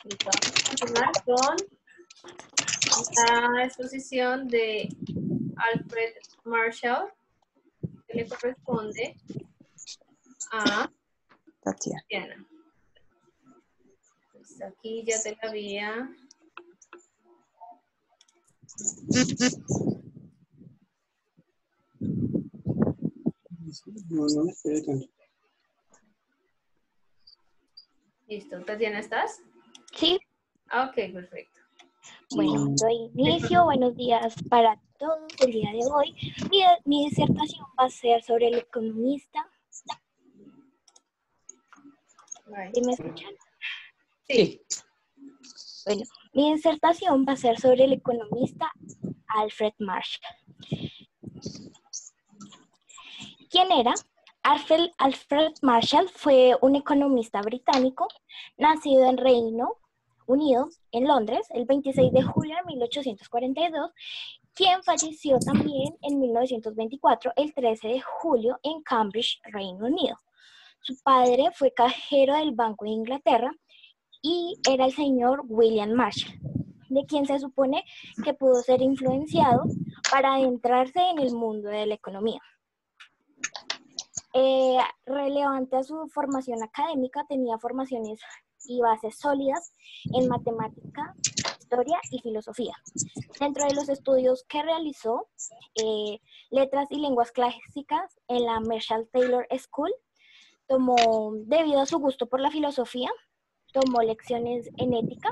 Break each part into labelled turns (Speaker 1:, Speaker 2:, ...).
Speaker 1: Listo, vamos a continuar con la exposición de Alfred Marshall, que le corresponde a Tatiana. Pues aquí ya te la había.
Speaker 2: No me esperé tanto.
Speaker 1: Listo, Tatiana, ¿estás?
Speaker 3: Sí.
Speaker 1: Ok, perfecto.
Speaker 3: Bueno, doy inicio. Buenos días para todos. El día de hoy mi disertación va a ser sobre el economista. ¿Sí me escuchan?
Speaker 1: Sí.
Speaker 3: Bueno, mi disertación va a ser sobre el economista Alfred Marshall. ¿Quién era? Alfred Marshall fue un economista británico nacido en Reino Unido, en Londres, el 26 de julio de 1842, quien falleció también en 1924, el 13 de julio, en Cambridge, Reino Unido. Su padre fue cajero del Banco de Inglaterra y era el señor William Marshall, de quien se supone que pudo ser influenciado para adentrarse en el mundo de la economía. Relevante a su formación académica, tenía formaciones y bases sólidas en matemática, historia y filosofía. Dentro de los estudios que realizó, letras y lenguas clásicas en la Marshall Taylor School, debido a su gusto por la filosofía, tomó lecciones en ética.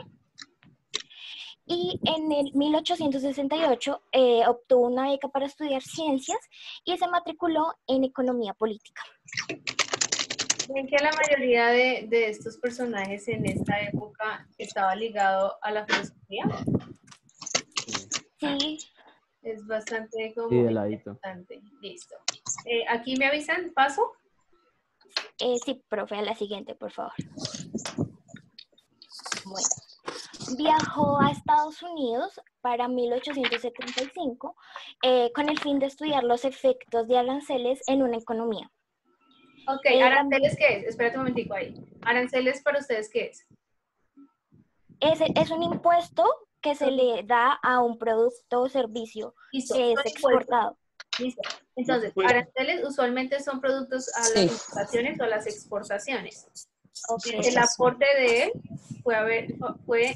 Speaker 3: Y en el 1868 obtuvo una beca para estudiar ciencias y se matriculó en economía política.
Speaker 1: ¿Ven que la mayoría de estos personajes en esta época estaba ligado a la filosofía?
Speaker 3: Sí.
Speaker 1: Es bastante como
Speaker 4: sí, de ladito.
Speaker 1: interesante. Listo. ¿Aquí me avisan? ¿Paso?
Speaker 3: Sí, profe, a la siguiente, por favor. Bueno. Viajó a Estados Unidos para 1875 con el fin de estudiar los efectos de aranceles en una economía.
Speaker 1: Ok, ¿aranceles qué es? Espérate un momentico ahí. ¿Aranceles para ustedes qué es?
Speaker 3: Es un impuesto que se le da a un producto o servicio que es exportado.
Speaker 1: Listo. Entonces, aranceles usualmente son productos a las importaciones o a las exportaciones. Okay. El aporte de él fue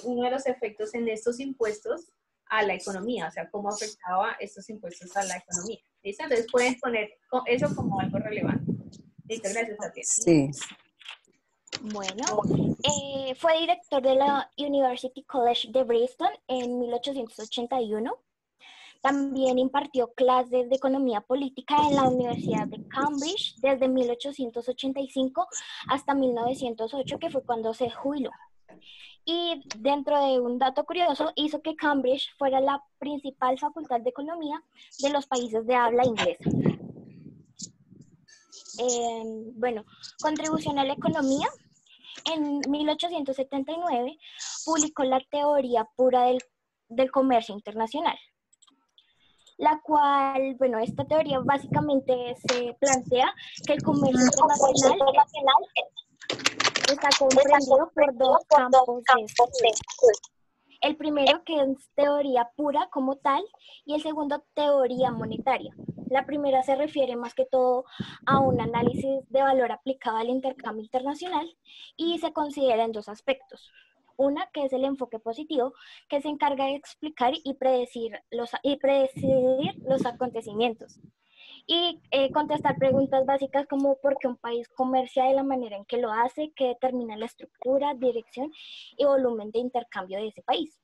Speaker 1: uno de los efectos en estos impuestos a la economía, o sea, cómo afectaba estos impuestos a la economía. ¿Listo? Entonces pueden poner eso como algo relevante. Listo, gracias, Tatiana.
Speaker 5: Sí.
Speaker 3: Bueno, fue director de la University College de Bristol en 1881. También impartió clases de economía política en la Universidad de Cambridge desde 1885 hasta 1908, que fue cuando se jubiló. Y dentro de un dato curioso, hizo que Cambridge fuera la principal facultad de economía de los países de habla inglesa. Bueno, contribución a la economía. En 1879 publicó la teoría pura del comercio internacional, la cual, bueno, esta teoría básicamente se plantea que el comercio internacional está comprendido por dos campos de estudio. El primero, que es teoría pura como tal, y el segundo, teoría monetaria. La primera se refiere más que todo a un análisis de valor aplicado al intercambio internacional y se considera en dos aspectos. Una, que es el enfoque positivo, que se encarga de explicar y predecir los acontecimientos. Y contestar preguntas básicas como por qué un país comercia de la manera en que lo hace, que determina la estructura, dirección y volumen de intercambio de ese país.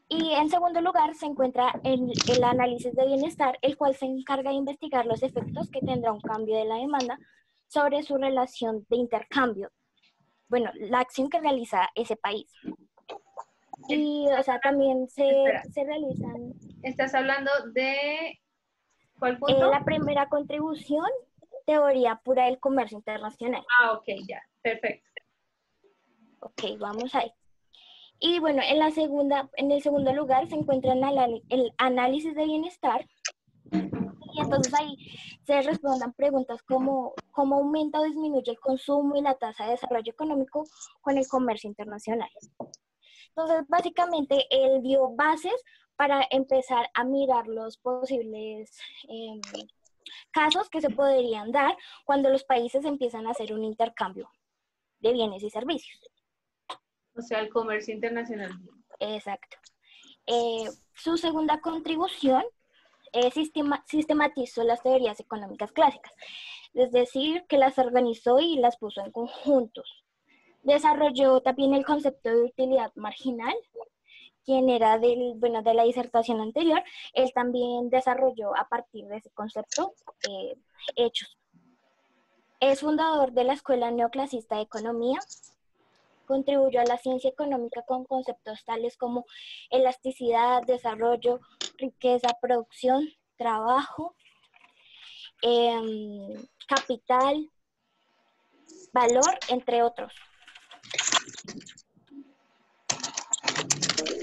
Speaker 3: Y en segundo lugar se encuentra el análisis de bienestar, el cual se encarga de investigar los efectos que tendrá un cambio de la demanda sobre su relación de intercambio. Bueno, la acción que realiza ese país. Y, o sea, también se realizan...
Speaker 1: ¿Estás hablando de cuál punto?
Speaker 3: La primera contribución, teoría pura del comercio internacional.
Speaker 1: Ah, ok, ya, perfecto.
Speaker 3: Ok, vamos ahí. Y bueno, en el segundo lugar se encuentra el análisis de bienestar, Y entonces ahí se respondan preguntas como cómo aumenta o disminuye el consumo y la tasa de desarrollo económico con el comercio internacional. Entonces, básicamente, él dio bases para empezar a mirar los posibles casos que se podrían dar cuando los países empiezan a hacer un intercambio de bienes y servicios.
Speaker 1: O sea, el comercio internacional.
Speaker 3: Exacto. Su segunda contribución sistematizó las teorías económicas clásicas, es decir, que las organizó y las puso en conjuntos. Desarrolló también el concepto de utilidad marginal, quien era de la disertación anterior. Él también desarrolló a partir de ese concepto hechos. Es fundador de la Escuela Neoclasista de Economía. Contribuyó a la ciencia económica con conceptos tales como elasticidad, desarrollo, riqueza, producción, trabajo, capital, valor, entre otros.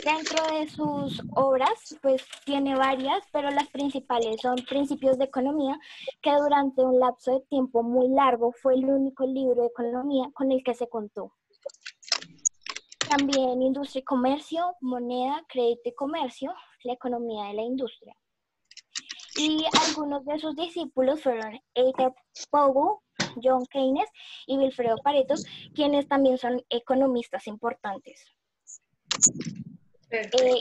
Speaker 3: Dentro de sus obras, pues tiene varias, pero las principales son Principios de Economía, que durante un lapso de tiempo muy largo fue el único libro de economía con el que se contó. También Industria y Comercio, Moneda, Crédito y Comercio, la economía de la industria. Y algunos de sus discípulos fueron Arthur Powell, John Keynes y Vilfredo Pareto, quienes también son economistas importantes.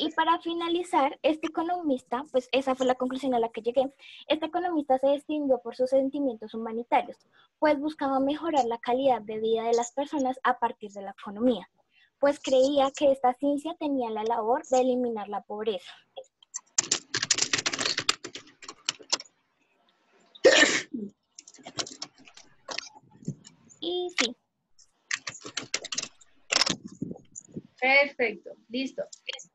Speaker 3: Y para finalizar, este economista, pues esa fue la conclusión a la que llegué, este economista se distinguió por sus sentimientos humanitarios, pues buscaba mejorar la calidad de vida de las personas a partir de la economía, pues creía que esta ciencia tenía la labor de eliminar la pobreza. Y sí.
Speaker 1: Perfecto, listo.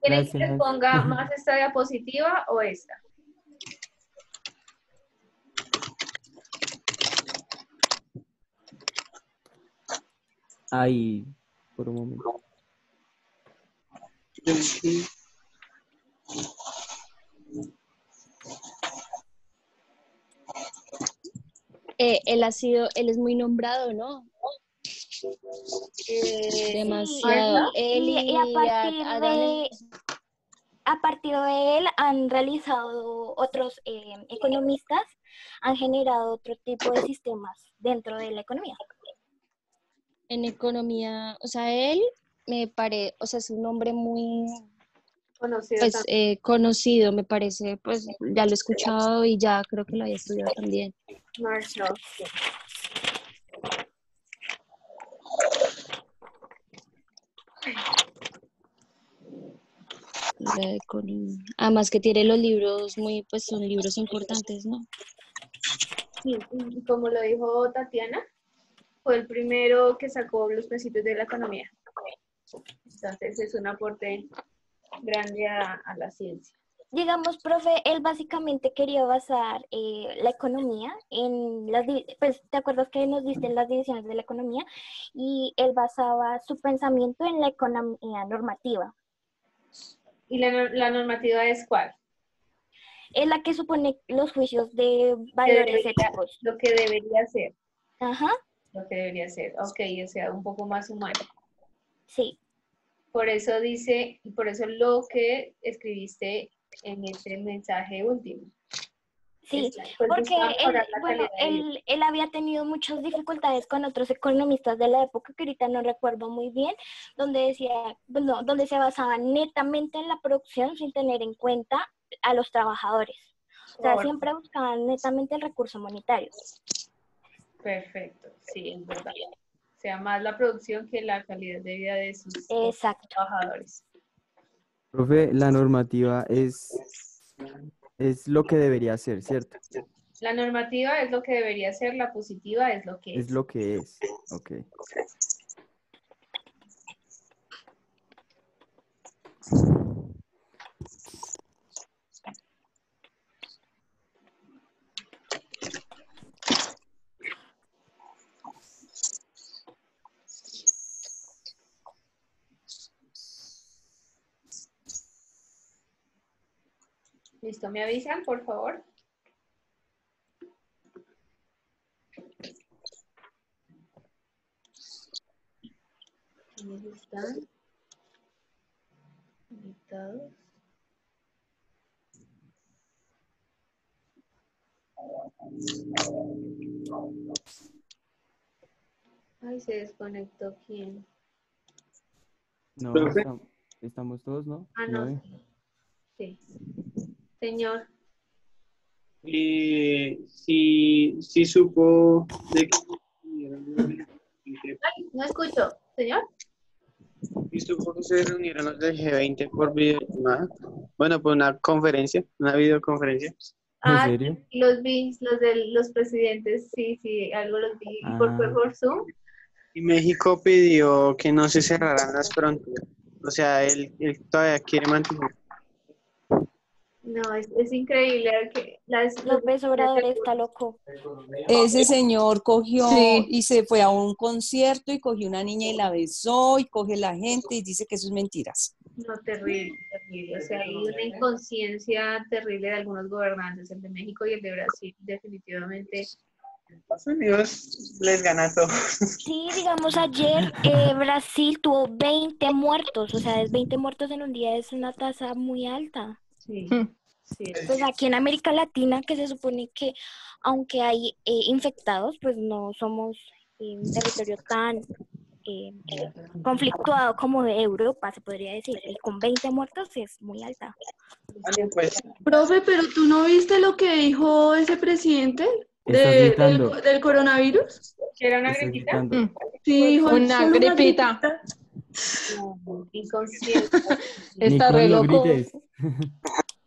Speaker 1: ¿Quieren que les ponga más esta diapositiva o esta?
Speaker 2: Ahí, por un momento.
Speaker 4: Él es muy nombrado, ¿no? Demasiado.
Speaker 3: Sí,
Speaker 4: Él
Speaker 3: y a partir de él han realizado otros economistas, han generado otro tipo de sistemas dentro de la economía.
Speaker 4: En economía, o sea, él me parece, o sea, es un hombre muy
Speaker 1: Conocido
Speaker 4: pues,
Speaker 1: también.
Speaker 4: conocido, me parece, pues ya lo he escuchado y ya creo que lo había estudiado también.
Speaker 1: Marshall.
Speaker 4: La economía. Además que tiene los libros muy, pues son libros importantes, ¿no?
Speaker 1: Sí, y como lo dijo Tatiana, fue el primero que sacó los principios de la economía. Entonces es un aporte grande a la ciencia.
Speaker 3: Digamos, profe, él básicamente quería basar la economía en pues, ¿te acuerdas que nos diste las divisiones de la economía? Y él basaba su pensamiento en la economía normativa.
Speaker 1: ¿Y la normativa es cuál?
Speaker 3: Es la que supone los juicios de valores éticos.
Speaker 1: Lo que debería ser.
Speaker 3: Ajá.
Speaker 1: Lo que debería ser. Ok, o sea, un poco más humano.
Speaker 3: Sí.
Speaker 1: Por eso dice, y por eso lo que escribiste en este mensaje último.
Speaker 3: Sí, porque él había tenido muchas dificultades con otros economistas de la época, que ahorita no recuerdo muy bien, donde decía, bueno, donde se basaban netamente en la producción sin tener en cuenta a los trabajadores. O sea, siempre buscaban netamente el recurso monetario.
Speaker 1: Perfecto, sí, es verdad. O sea, más la producción que la calidad de vida de sus trabajadores.
Speaker 2: Profe, la normativa es lo que debería ser, ¿cierto?
Speaker 1: La normativa es lo que debería ser, la positiva es lo que es.
Speaker 2: Es lo que es, ok.
Speaker 1: Listo, ¿me avisan, por favor? ¿Quiénes están conectados? Ay, se desconectó. ¿Quién?
Speaker 2: No,
Speaker 5: Profe,
Speaker 2: estamos todos, ¿no?
Speaker 1: Ah, no.
Speaker 2: 9.
Speaker 1: Sí. Señor.
Speaker 5: sí supo de que
Speaker 1: Ay, no escucho. Señor.
Speaker 5: sí supo que se reunieron los del G20 por videollamada. Bueno, por una conferencia, una videoconferencia.
Speaker 2: ¿En
Speaker 1: Ah,
Speaker 2: serio?
Speaker 1: sí, los vi, los de los presidentes, sí, sí, algo los vi. ¿Y fue
Speaker 2: Ah,
Speaker 1: por Zoom?
Speaker 5: Y México pidió que no se cerraran las fronteras. O sea, él todavía quiere mantener.
Speaker 1: No, es increíble que los
Speaker 3: López Obrador está loco.
Speaker 6: Ese señor cogió
Speaker 7: Sí.
Speaker 6: y se fue a un concierto y cogió una niña y la besó y coge la gente y dice que eso es mentiras.
Speaker 1: No, terrible, terrible. O sea, hay una inconsciencia terrible de algunos gobernantes, el de México y el de Brasil, definitivamente.
Speaker 5: Estados Unidos les gana todo.
Speaker 3: Sí, digamos, ayer Brasil tuvo 20 muertos, o sea, 20 muertos en un día es una tasa muy alta.
Speaker 1: Sí, sí.
Speaker 3: Pues aquí en América Latina, que se supone que aunque hay infectados, pues no somos un territorio tan conflictuado como de Europa, se podría decir. Y con 20 muertos es muy alta.
Speaker 5: Vale, pues,
Speaker 7: Profe, pero ¿tú no viste lo que dijo ese presidente
Speaker 2: estás gritando,
Speaker 7: del coronavirus?
Speaker 1: ¿Era una
Speaker 2: estás
Speaker 1: gripita?
Speaker 2: gritando.
Speaker 7: Sí, dijo
Speaker 4: Una
Speaker 7: solo
Speaker 4: gripita.
Speaker 1: No, inconsciente.
Speaker 4: Está
Speaker 2: Nicole,
Speaker 4: re
Speaker 2: no
Speaker 4: loco.
Speaker 2: grites.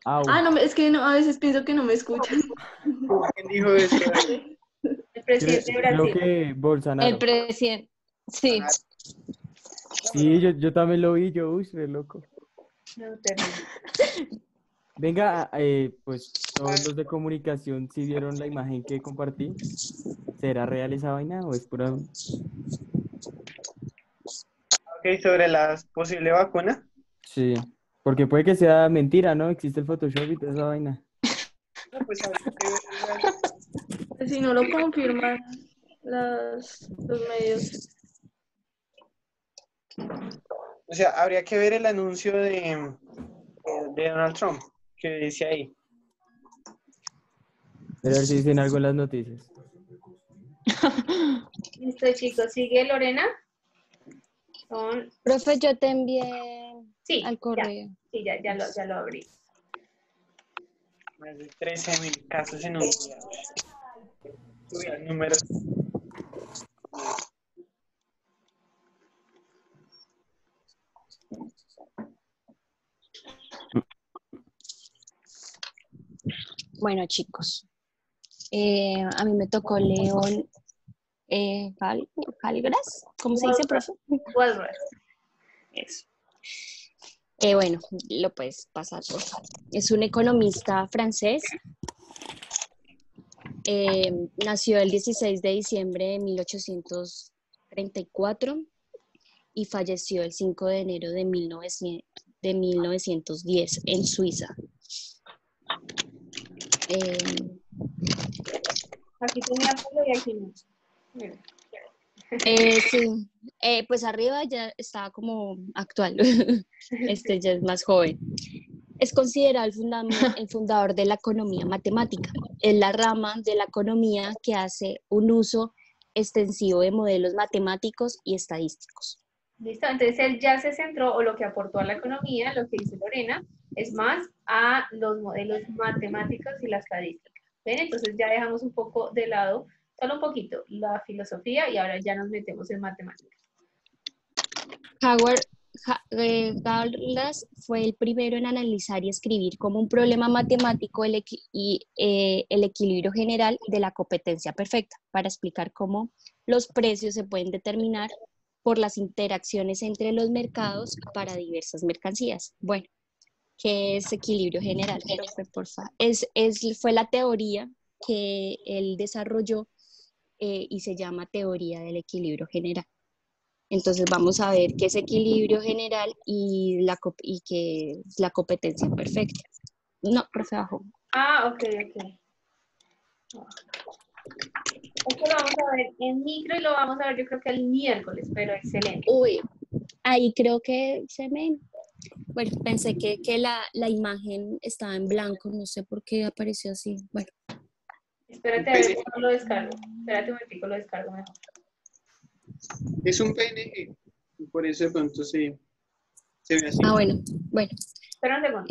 Speaker 2: Au.
Speaker 7: Ah, no, es que no, a veces pienso que no me escuchan.
Speaker 5: ¿quién dijo eso?
Speaker 1: El presidente de
Speaker 2: Creo
Speaker 1: Brasil.
Speaker 2: que Bolsonaro.
Speaker 4: El presidente. Sí.
Speaker 2: Sí, yo también lo vi, yo, uy, re loco.
Speaker 1: No, terrible.
Speaker 2: Venga, pues todos los de comunicación, ¿sí vieron la imagen que compartí? ¿Será real esa vaina o es pura?
Speaker 5: Ok, sobre la posible vacuna.
Speaker 2: Sí, porque puede que sea mentira, ¿no? Existe el Photoshop y toda esa vaina.
Speaker 5: No, pues habría que ver.
Speaker 7: Si no lo confirman los medios.
Speaker 5: O sea, habría que ver el anuncio de Donald Trump, que dice ahí.
Speaker 2: A ver si dicen algo en las noticias.
Speaker 1: Listo, chicos. ¿Sigue Lorena? Con...
Speaker 4: Profe, yo te envié
Speaker 1: Sí,
Speaker 4: al
Speaker 1: ya,
Speaker 4: correo.
Speaker 1: sí, ya lo abrí.
Speaker 5: Más de 13.000 casos en un día. Subí el número.
Speaker 4: Bueno, chicos, a mí me tocó León Halgras, ¿cómo se dice, profe?
Speaker 1: Walras.
Speaker 4: Eso. Bueno, lo puedes pasar, por favor. Es un economista francés. Nació el 16 de diciembre de 1834 y falleció el 5 de enero de 1910 en Suiza.
Speaker 1: Aquí tenía pelo y aquí no. Mira.
Speaker 4: Sí, pues arriba ya está como actual, este ya es más joven. Es considerado el fundador de la economía matemática. Es la rama de la economía que hace un uso extensivo de modelos matemáticos y estadísticos.
Speaker 1: Listo, entonces él ya se centró, o lo que aportó a la economía, lo que dice Lorena, es más a los modelos matemáticos y la estadística. ¿Ven? Entonces ya dejamos un poco de lado, solo un poquito, la filosofía y ahora ya nos metemos en matemáticas.
Speaker 4: Gallas fue el primero en analizar y escribir como un problema matemático el equilibrio general de la competencia perfecta, para explicar cómo los precios se pueden determinar por las interacciones entre los mercados para diversas mercancías. Bueno, ¿qué es equilibrio general, profe, porfa? Fue la teoría que él desarrolló y se llama teoría del equilibrio general. Entonces vamos a ver qué es equilibrio general y qué es la competencia perfecta. No, profe, abajo.
Speaker 1: Ah, ok. Esto lo vamos a ver en micro y lo vamos a ver yo creo que el miércoles, pero excelente.
Speaker 4: Uy, Ahí creo que bueno, pensé que la imagen estaba en blanco, no sé por qué apareció así. Bueno,
Speaker 1: Espérate a ver cómo lo descargo. Espérate un momentico, lo descargo mejor.
Speaker 5: Es un PNG. Y por eso de pronto se ve así.
Speaker 4: bueno,
Speaker 1: Espera un segundo.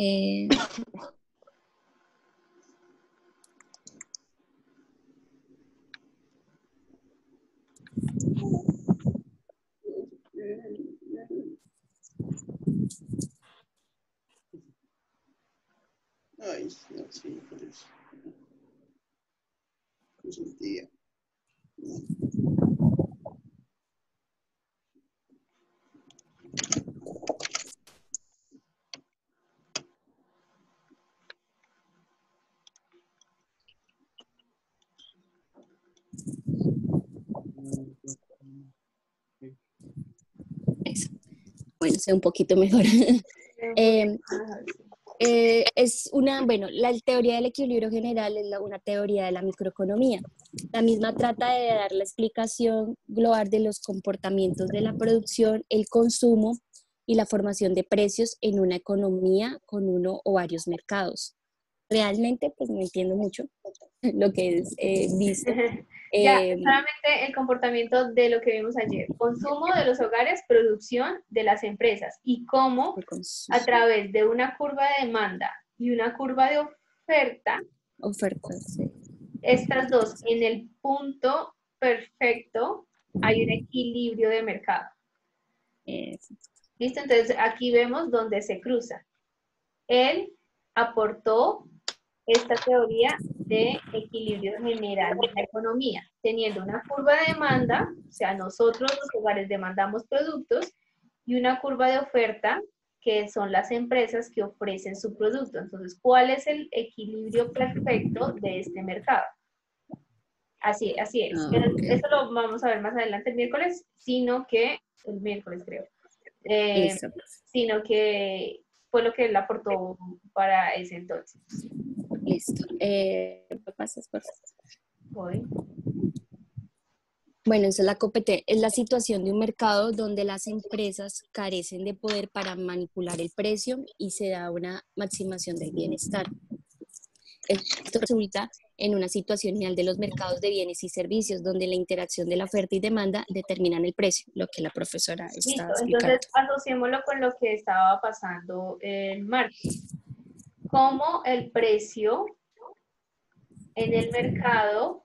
Speaker 5: Ay, no, sí, por eso. Consentía.
Speaker 4: eso. Bueno, sé un poquito mejor. La teoría del equilibrio general es una teoría de la microeconomía. La misma trata de dar la explicación global de los comportamientos de la producción, el consumo y la formación de precios en una economía con uno o varios mercados. Realmente, pues no entiendo mucho lo que es visto.
Speaker 1: Ya, solamente el comportamiento de lo que vimos ayer. Consumo de los hogares, producción de las empresas y cómo a través de una curva de demanda y una curva de
Speaker 4: ofertas, sí.
Speaker 1: Estas dos en el punto perfecto hay un equilibrio de mercado. ¿Listo? Entonces aquí vemos donde se cruza. Él aportó esta teoría de equilibrio general de la economía, teniendo una curva de demanda, o sea, nosotros los hogares demandamos productos, y una curva de oferta, que son las empresas que ofrecen su producto. Entonces, ¿cuál es el equilibrio perfecto de este mercado? Así es. Eso lo vamos a ver más adelante el miércoles, el miércoles creo, sino que fue lo que él aportó para ese entonces.
Speaker 4: Listo. ¿Pasas, por favor?
Speaker 1: Voy.
Speaker 4: Bueno, esa es la situación de un mercado donde las empresas carecen de poder para manipular el precio y se da una maximación del bienestar. Esto resulta en una situación ideal de los mercados de bienes y servicios, donde la interacción de la oferta y demanda determinan el precio, lo que la profesora está explicando.
Speaker 1: Entonces, asociémoslo con lo que estaba pasando el martes. Cómo el precio en el mercado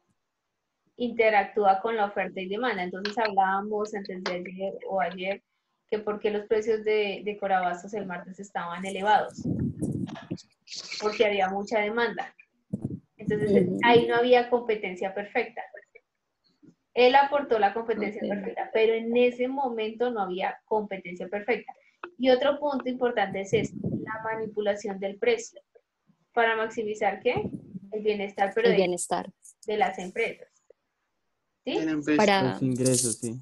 Speaker 1: interactúa con la oferta y demanda. Entonces hablábamos antes de ayer o ayer que por qué los precios de Corabastos el martes estaban elevados. Porque había mucha demanda. Entonces ahí no había competencia perfecta. Él aportó la competencia perfecta, pero en ese momento no había competencia perfecta. Y otro punto importante es la manipulación del precio. ¿Para maximizar qué? El bienestar, pero de las empresas. ¿Sí?
Speaker 2: Para los ingresos, sí.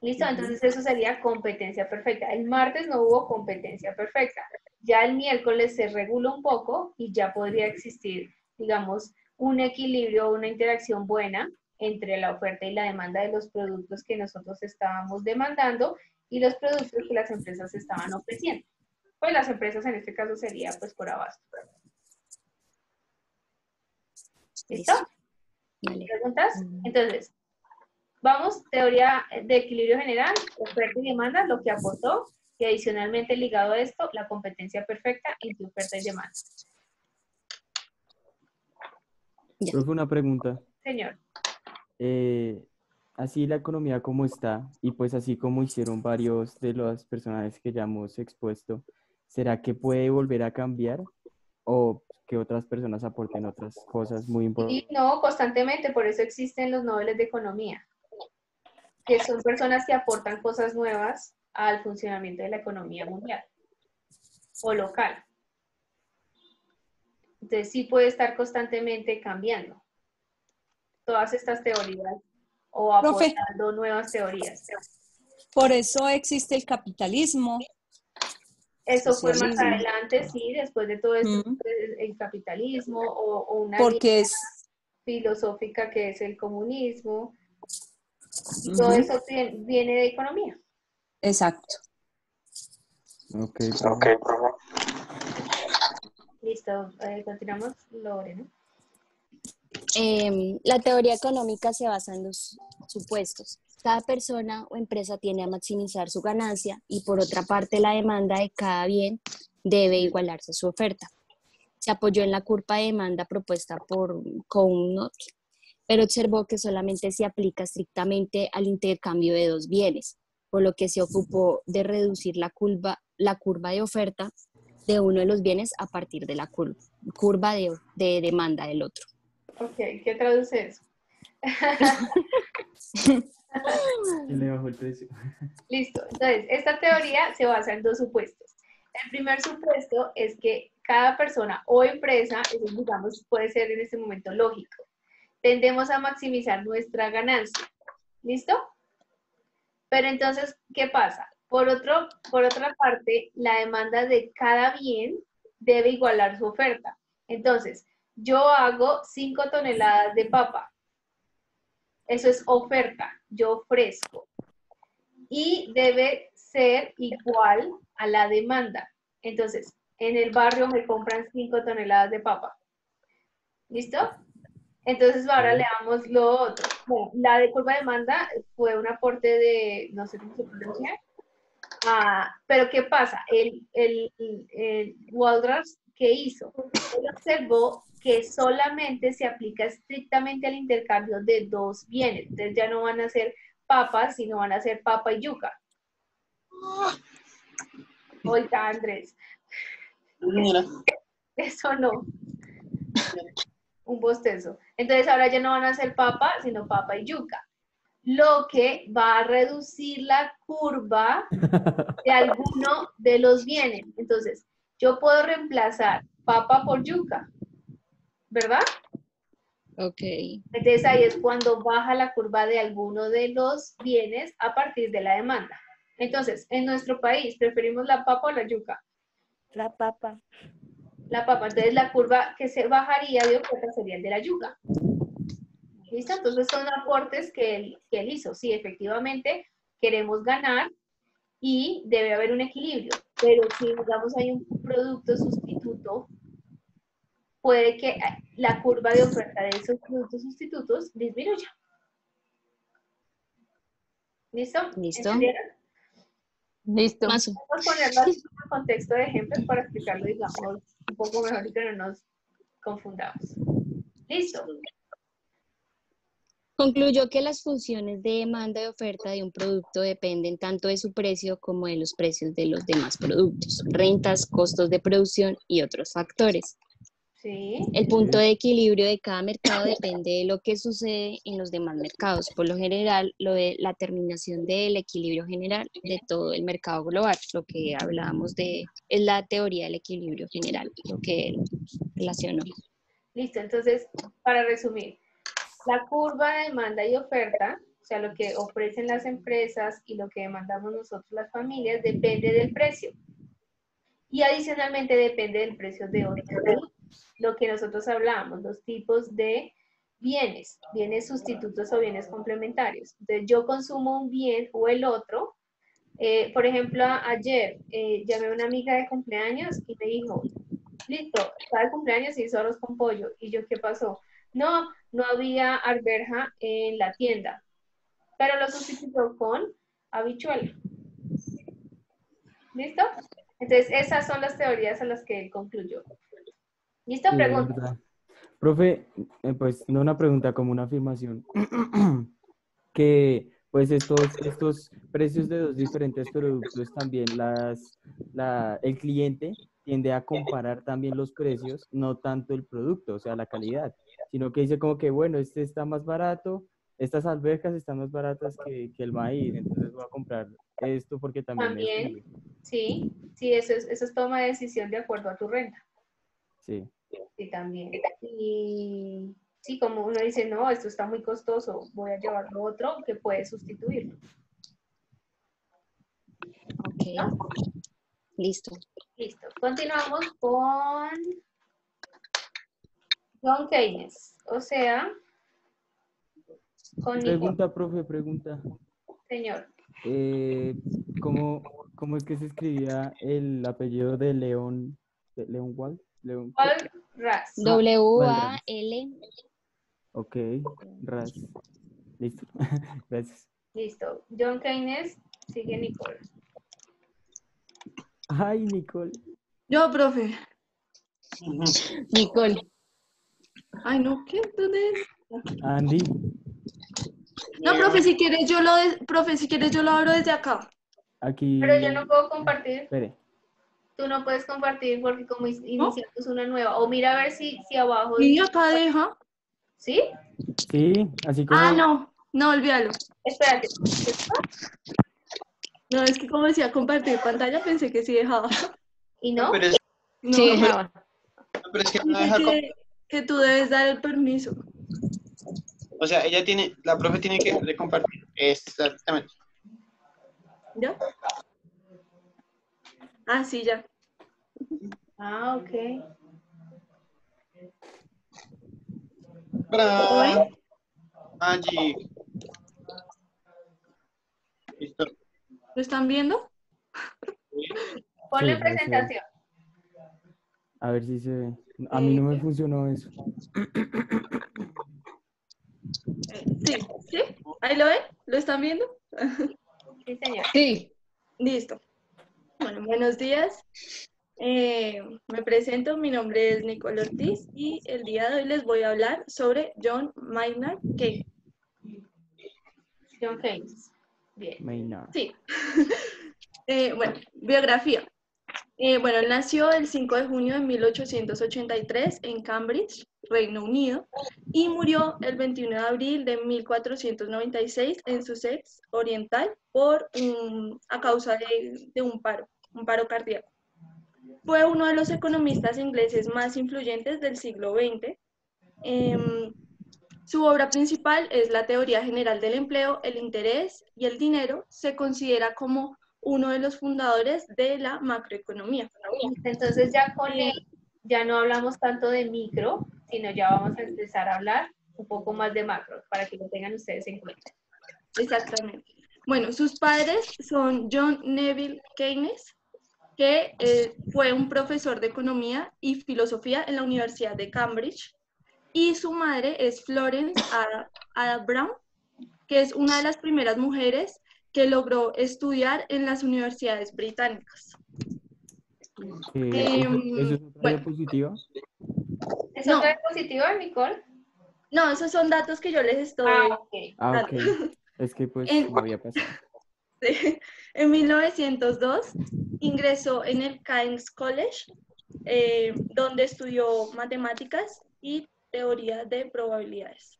Speaker 1: Listo, entonces eso sería competencia perfecta. El martes no hubo competencia perfecta. Ya el miércoles se regula un poco y ya podría existir, digamos, un equilibrio, una interacción buena entre la oferta y la demanda de los productos que nosotros estábamos demandando y los productos que las empresas estaban ofreciendo. Pues las empresas en este caso sería pues Corabastos. ¿Listo?
Speaker 4: Vale.
Speaker 1: ¿Preguntas? Entonces, vamos, teoría de equilibrio general, oferta y demanda, lo que aportó, y adicionalmente ligado a esto, la competencia perfecta entre oferta y demanda.
Speaker 2: Profe, una pregunta.
Speaker 1: Señor.
Speaker 2: Así la economía como está, y pues así como hicieron varios de los personajes que ya hemos expuesto, ¿será que puede volver a cambiar? ¿O que otras personas aporten otras cosas muy importantes?
Speaker 1: Y no, constantemente, por eso existen los Nobeles de Economía, que son personas que aportan cosas nuevas al funcionamiento de la economía mundial o local. Entonces sí puede estar constantemente cambiando todas estas teorías o aportando nuevas teorías.
Speaker 6: Por eso existe el capitalismo.
Speaker 1: Eso fue más adelante, sí, después de todo esto, el capitalismo o una línea filosófica que es el comunismo. Y todo eso viene de economía.
Speaker 6: Exacto.
Speaker 2: Ok,
Speaker 8: Ok,
Speaker 2: profe.
Speaker 8: profe.
Speaker 1: Listo, continuamos, Lore, ¿no?
Speaker 4: La teoría económica se basa en los supuestos. Cada persona o empresa tiende a maximizar su ganancia y por otra parte la demanda de cada bien debe igualarse a su oferta. Se apoyó en la curva de demanda propuesta por Cohn, pero observó que solamente se aplica estrictamente al intercambio de dos bienes, por lo que se ocupó de reducir la curva de oferta de uno de los bienes a partir de la curva de demanda del otro.
Speaker 1: Ok, ¿qué traduce eso?
Speaker 2: ¿Quién le bajó el precio?
Speaker 1: Listo, entonces, esta teoría se basa en dos supuestos. El primer supuesto es que cada persona o empresa, eso digamos puede ser en este momento lógico, tendemos a maximizar nuestra ganancia. ¿Listo? Pero entonces, ¿qué pasa? Por otra parte, la demanda de cada bien debe igualar su oferta. Entonces, yo hago 5 toneladas de papa. Eso es oferta, yo ofrezco. Y debe ser igual a la demanda. Entonces, en el barrio me compran 5 toneladas de papa. ¿Listo? Entonces ahora le damos lo otro. Bueno, la de curva de demanda fue un aporte de, no sé cómo se pronuncia, pero ¿qué pasa? El Walras, ¿qué hizo? Él observó que solamente se aplica estrictamente al intercambio de dos bienes. Entonces ya no van a ser papas, sino van a ser papa y yuca. Oiga, Andrés,
Speaker 5: Señora.
Speaker 1: eso no, un bostezo. Entonces ahora ya no van a ser papa, sino papa y yuca. Lo que va a reducir la curva de alguno de los bienes. Entonces, yo puedo reemplazar papa por yuca, ¿verdad?
Speaker 4: Ok.
Speaker 1: Entonces ahí es cuando baja la curva de alguno de los bienes a partir de la demanda. Entonces, en nuestro país, ¿preferimos la papa o la yuca?
Speaker 3: La papa.
Speaker 1: La papa. Entonces, la curva que se bajaría de oferta sería el de la yuca. ¿Listo? Entonces, son aportes que él hizo. Sí, efectivamente, queremos ganar y debe haber un equilibrio. Pero si, digamos, hay un producto sustituto, puede que la curva de oferta de esos productos sustitutos disminuya. ¿Listo?
Speaker 4: ¿Listo?
Speaker 1: ¿Entendieron?
Speaker 7: Listo.
Speaker 4: Mazo.
Speaker 1: Vamos a ponerlo así en contexto de ejemplos para explicarlo, digamos, un poco mejor y que no nos confundamos. ¿Listo?
Speaker 4: Concluyó que las funciones de demanda y oferta de un producto dependen tanto de su precio como de los precios de los demás productos, rentas, costos de producción y otros factores.
Speaker 1: Sí.
Speaker 4: El punto de equilibrio de cada mercado depende de lo que sucede en los demás mercados. Por lo general, lo de la terminación del equilibrio general de todo el mercado global, lo que hablábamos de, es la teoría del equilibrio general, lo que él relacionó.
Speaker 1: Listo. Entonces, para resumir, la curva de demanda y oferta, o sea, lo que ofrecen las empresas y lo que demandamos nosotros las familias, depende del precio. Y adicionalmente depende del precio de otros productos. Lo que nosotros hablábamos, los tipos de bienes, bienes sustitutos o bienes complementarios. Entonces, yo consumo un bien o el otro. Por ejemplo, ayer llamé a una amiga de cumpleaños y me dijo, listo, está de cumpleaños y hizo arroz con pollo. Y yo, ¿qué pasó? No, no había arveja en la tienda, pero lo sustituyó con habichuela. ¿Listo? Entonces, esas son las teorías a las que él concluyó. ¿Listo?
Speaker 2: Sí, es
Speaker 1: Pregunta.
Speaker 2: verdad. Profe, pues no una pregunta, como una afirmación. Que pues estos precios de dos diferentes productos también el cliente tiende a comparar también los precios, no tanto el producto, o sea, la calidad, sino que dice como que, bueno, este está más barato, estas albercas están más baratas que el maíz, entonces voy a comprar esto porque también me
Speaker 1: También,
Speaker 2: sirve.
Speaker 1: sí, eso es toma de decisión de acuerdo a tu renta.
Speaker 2: Sí.
Speaker 1: Sí, también. Y sí, como uno dice, no, esto está muy costoso, voy a llevarlo otro que puede sustituirlo.
Speaker 4: Ok,
Speaker 1: ¿No?
Speaker 4: listo.
Speaker 1: Listo. Continuamos con John Keynes, o sea, con Nicolás.
Speaker 2: Pregunta, profe, pregunta.
Speaker 1: Señor.
Speaker 2: cómo es que se escribía el apellido de León? ¿De León Wall? León,
Speaker 1: Paul Ras.
Speaker 4: W-A-L.
Speaker 2: ok, Ras. Listo. Gracias.
Speaker 1: Listo. John Keynes, sigue Nicole.
Speaker 2: Ay, Nicole.
Speaker 7: Yo, profe.
Speaker 4: Nicole.
Speaker 7: Ay, no, ¿qué? ¿Dónde es?
Speaker 2: Andy.
Speaker 7: No, profe, si quieres yo lo abro desde acá.
Speaker 2: Aquí.
Speaker 1: Pero yo no puedo compartir.
Speaker 2: Espere.
Speaker 1: Tú no puedes compartir porque como iniciamos una nueva. O mira a ver si abajo.
Speaker 7: Y acá deja.
Speaker 1: ¿Sí?
Speaker 2: Sí, así como.
Speaker 7: Ah, no, olvídalo.
Speaker 1: Espérate.
Speaker 7: No, es que como decía compartir pantalla, pensé que sí dejaba.
Speaker 1: ¿Y no?
Speaker 5: Pero es,
Speaker 7: No,
Speaker 4: Sí, dejaba.
Speaker 5: pero es que no
Speaker 7: dice
Speaker 5: deja
Speaker 7: que tú debes dar el permiso.
Speaker 5: o sea, la profe tiene que compartir. Exactamente.
Speaker 7: ¿Ya? Ah, sí, ya.
Speaker 1: Ah, ok.
Speaker 7: ¿Lo ven?
Speaker 5: Magic. Listo.
Speaker 7: ¿Lo están viendo?
Speaker 1: Ponle
Speaker 2: Sí,
Speaker 1: presentación.
Speaker 2: A ver si se ve. A mí no me funcionó eso.
Speaker 7: Sí, ¿sí? ¿Ahí lo ven? ¿Lo están viendo?
Speaker 1: Sí, señor.
Speaker 4: Sí.
Speaker 7: Listo. Bueno, buenos días. Me presento, mi nombre es Nicole Ortiz y el día de hoy les voy a hablar sobre John Maynard Keynes.
Speaker 1: John Keynes. Bien.
Speaker 2: Maynard.
Speaker 7: Sí. Bueno, biografía. Bueno, él nació el 5 de junio de 1883 en Cambridge, Reino Unido, y murió el 21 de abril de 1496 en Sussex Oriental a causa de un paro cardíaco. Fue uno de los economistas ingleses más influyentes del siglo XX. Su obra principal es la teoría general del empleo, el interés y el dinero. Se considera como uno de los fundadores de la macroeconomía.
Speaker 1: Entonces ya con él ya no hablamos tanto de micro, sino ya vamos a empezar a hablar un poco más de macro, para que lo tengan ustedes en cuenta.
Speaker 7: Exactamente. Bueno, sus padres son John Neville Keynes, que fue un profesor de economía y filosofía en la Universidad de Cambridge, y su madre es Florence Ada Brown, que es una de las primeras mujeres que logró estudiar en las universidades británicas.
Speaker 2: ¿Eso es otra
Speaker 7: Bueno,
Speaker 2: diapositiva?
Speaker 1: ¿Es
Speaker 7: No.
Speaker 1: otra diapositiva, Nicole?
Speaker 7: no, esos son datos que yo les estoy
Speaker 1: Ok.
Speaker 2: Ah,
Speaker 7: dando.
Speaker 2: ok. Es que pues no había pasado.
Speaker 7: En 1902 ingresó en el King's College, donde estudió matemáticas y teoría de probabilidades.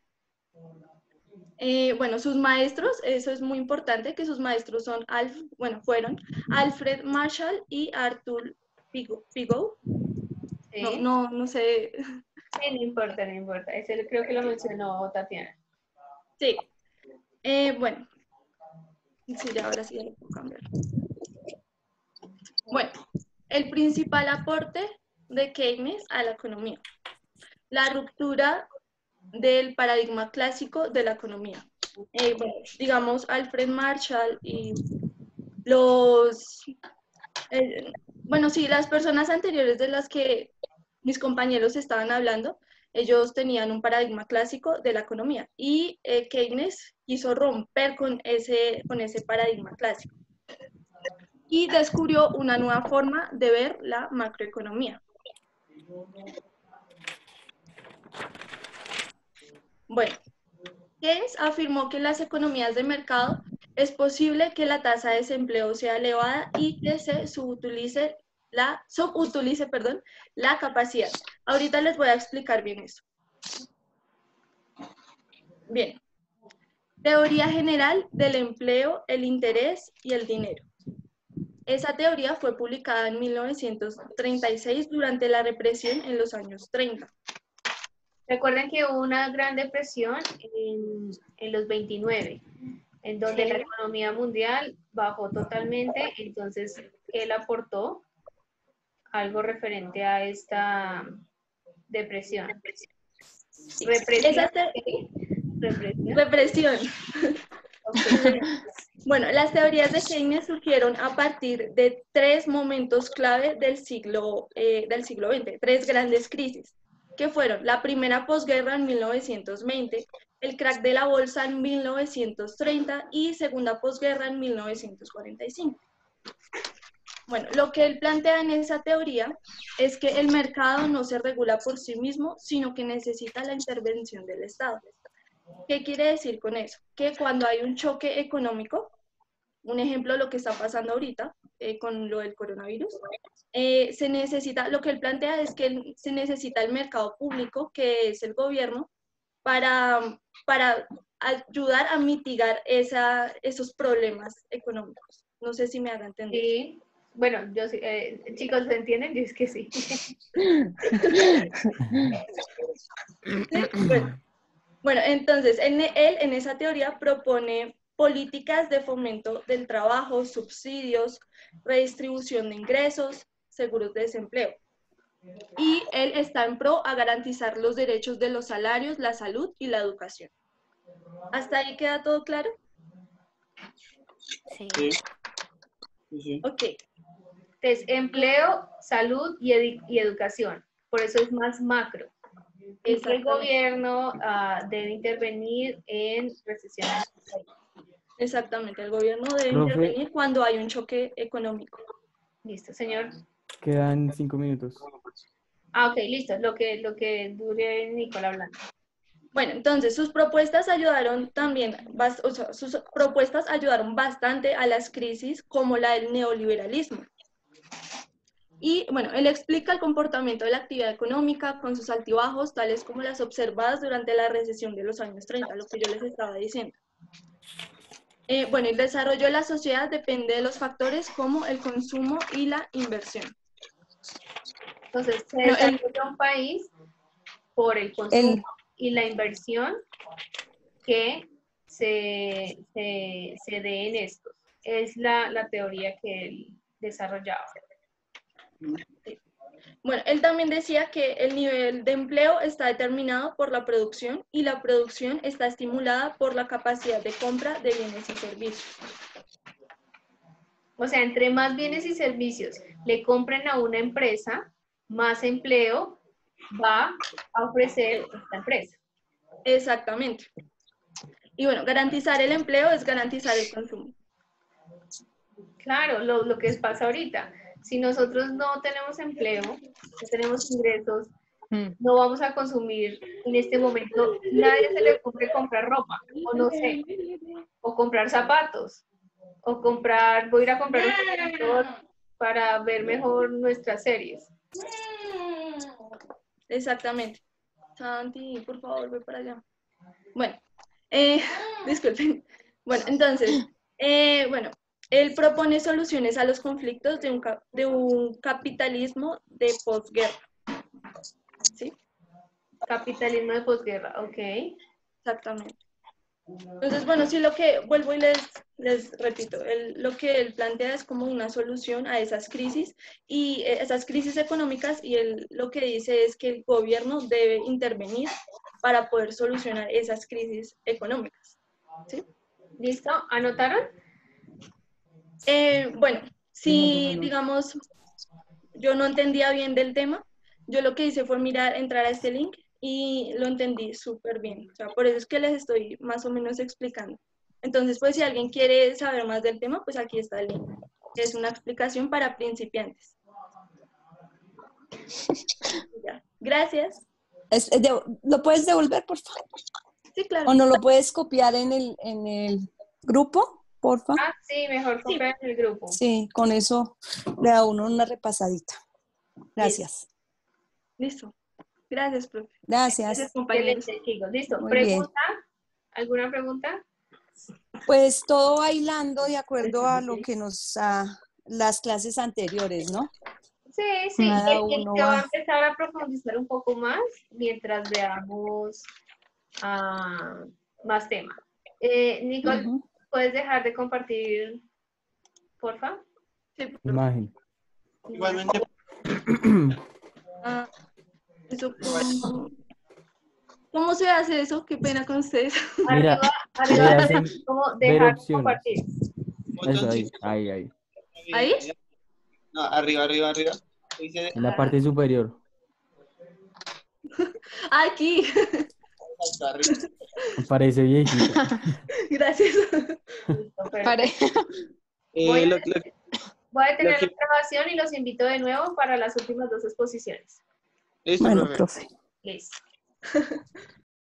Speaker 7: Bueno, sus maestros, eso es muy importante, que sus maestros fueron Alfred Marshall y Arthur Pigou.
Speaker 1: Sí.
Speaker 7: No sé.
Speaker 1: Sí, no importa, no importa. Ese creo que lo mencionó Tatiana.
Speaker 7: Sí. Bueno. Sí, ahora sí ya lo puedo cambiar. Bueno, el principal aporte de Keynes a la economía. La ruptura del paradigma clásico de la economía. Bueno, digamos, Alfred Marshall y las personas anteriores de las que mis compañeros estaban hablando, ellos tenían un paradigma clásico de la economía y Keynes quiso romper con ese paradigma clásico y descubrió una nueva forma de ver la macroeconomía. Bueno, Keynes afirmó que en las economías de mercado es posible que la tasa de desempleo sea elevada y que se subutilice la capacidad. Ahorita les voy a explicar bien eso. Bien. Teoría general del empleo, el interés y el dinero. Esa teoría fue publicada en 1936 durante la represión en los años 30.
Speaker 1: Recuerden que hubo una gran depresión en los 29, en donde la economía mundial bajó totalmente. Entonces, él aportó algo referente a esta depresión. Represión.
Speaker 7: Represión.
Speaker 1: Okay.
Speaker 7: Bueno, las teorías de Keynes surgieron a partir de tres momentos clave del siglo XX, tres grandes crisis, que fueron la primera posguerra en 1920, el crack de la bolsa en 1930 y segunda posguerra en 1945. Bueno, lo que él plantea en esa teoría es que el mercado no se regula por sí mismo, sino que necesita la intervención del Estado. ¿Qué quiere decir con eso? Que cuando hay un choque económico, un ejemplo de lo que está pasando ahorita con lo del coronavirus, se necesita, lo que él plantea es que se necesita el mercado público, que es el gobierno, para ayudar a mitigar esos problemas económicos. No sé si me haga entender.
Speaker 1: Sí. Bueno, yo sí, chicos, ¿se entienden? Yo es que sí.
Speaker 7: Bueno, entonces, él en esa teoría propone políticas de fomento del trabajo, subsidios, redistribución de ingresos, seguros de desempleo. Y él está en pro a garantizar los derechos de los salarios, la salud y la educación. ¿Hasta ahí queda todo claro?
Speaker 3: Sí.
Speaker 5: Sí.
Speaker 7: Ok.
Speaker 1: Entonces, empleo, salud y educación. Por eso es más macro. Y que el gobierno debe intervenir en recesiones.
Speaker 7: Exactamente, el gobierno debe
Speaker 2: Profe.
Speaker 7: intervenir cuando hay un choque económico.
Speaker 1: Listo, señor.
Speaker 2: Quedan 5 minutos.
Speaker 1: Ah, ok, listo. Lo que dure Nicola hablando.
Speaker 7: Bueno, entonces sus propuestas ayudaron también, sus propuestas ayudaron bastante a las crisis como la del neoliberalismo. Y bueno, él explica el comportamiento de la actividad económica con sus altibajos, tales como las observadas durante la recesión de los años 30, lo que yo les estaba diciendo. Bueno, el desarrollo de la sociedad depende de los factores como el consumo y la inversión.
Speaker 1: Entonces, se desarrolla un país por el consumo y la inversión que se dé en esto. Es la teoría que él desarrollaba.
Speaker 7: Bueno, él también decía que el nivel de empleo está determinado por la producción y la producción está estimulada por la capacidad de compra de bienes y servicios.
Speaker 1: O sea, entre más bienes y servicios le compren a una empresa, más empleo va a ofrecer esta empresa.
Speaker 7: Exactamente. Y bueno, garantizar el empleo es garantizar el consumo.
Speaker 1: Claro, lo que pasa ahorita. Si nosotros no tenemos empleo, no tenemos ingresos, no vamos a consumir en este momento. Nadie se le ocurre comprar ropa, o no sé, o comprar zapatos, o voy a ir a comprar un televisor para ver mejor nuestras series.
Speaker 7: Exactamente. Santi, por favor, ve para allá. Bueno, disculpen. Bueno, entonces, bueno, él propone soluciones a los conflictos de un capitalismo de posguerra. ¿Sí?
Speaker 1: Capitalismo de posguerra, ok.
Speaker 7: Exactamente. Entonces, bueno, sí, lo que vuelvo y les repito, lo que él plantea es como una solución a esas crisis y esas crisis económicas, y él lo que dice es que el gobierno debe intervenir para poder solucionar esas crisis económicas. ¿Sí?
Speaker 1: ¿Listo? ¿Anotaron?
Speaker 7: Bueno, si digamos yo no entendía bien del tema, yo lo que hice fue entrar a este link y lo entendí súper bien. O sea, por eso es que les estoy más o menos explicando. Entonces, pues si alguien quiere saber más del tema, pues aquí está el link. Es una explicación para principiantes. Ya. Gracias.
Speaker 6: ¿Lo puedes devolver, por favor?
Speaker 7: Sí, claro.
Speaker 6: ¿O no lo puedes copiar en el grupo, por favor?
Speaker 1: Ah, sí, mejor copiar en el grupo.
Speaker 6: Sí, con eso le da uno una repasadita. Gracias.
Speaker 7: Listo. Gracias, profe.
Speaker 6: Gracias.
Speaker 7: Gracias, compañeros.
Speaker 1: Chicos, listo.
Speaker 6: Muy
Speaker 1: ¿Pregunta? ¿Alguna pregunta?
Speaker 6: Pues todo bailando de acuerdo a lo que las clases anteriores, ¿no?
Speaker 1: Sí, sí.
Speaker 6: Cada
Speaker 1: Y
Speaker 6: uno
Speaker 1: se va
Speaker 6: va.
Speaker 1: a empezar a profundizar un poco más mientras veamos más temas. Nicole, ¿puedes dejar de compartir, porfa?
Speaker 7: Sí,
Speaker 2: Imagen.
Speaker 5: Igualmente.
Speaker 7: Eso, ¿cómo se hace eso? Qué pena con ustedes.
Speaker 2: Mira,
Speaker 1: Arriba,
Speaker 2: hacen
Speaker 1: como
Speaker 2: ver
Speaker 1: dejar de
Speaker 2: opciones.
Speaker 1: compartir.
Speaker 2: Eso, ahí.
Speaker 7: ¿Ahí?
Speaker 5: No, arriba. Dice,
Speaker 2: En la parte superior.
Speaker 7: Aquí.
Speaker 5: arriba.
Speaker 2: Parece viejito.
Speaker 7: Gracias.
Speaker 1: Listo, perfecto.
Speaker 4: Pare-
Speaker 1: Voy
Speaker 5: Lo
Speaker 1: a
Speaker 5: que-
Speaker 1: detener
Speaker 5: lo
Speaker 1: la grabación y los invito de nuevo para las últimas dos exposiciones.
Speaker 5: listo,
Speaker 6: Bueno,
Speaker 5: profe.
Speaker 6: profe.
Speaker 1: Listo.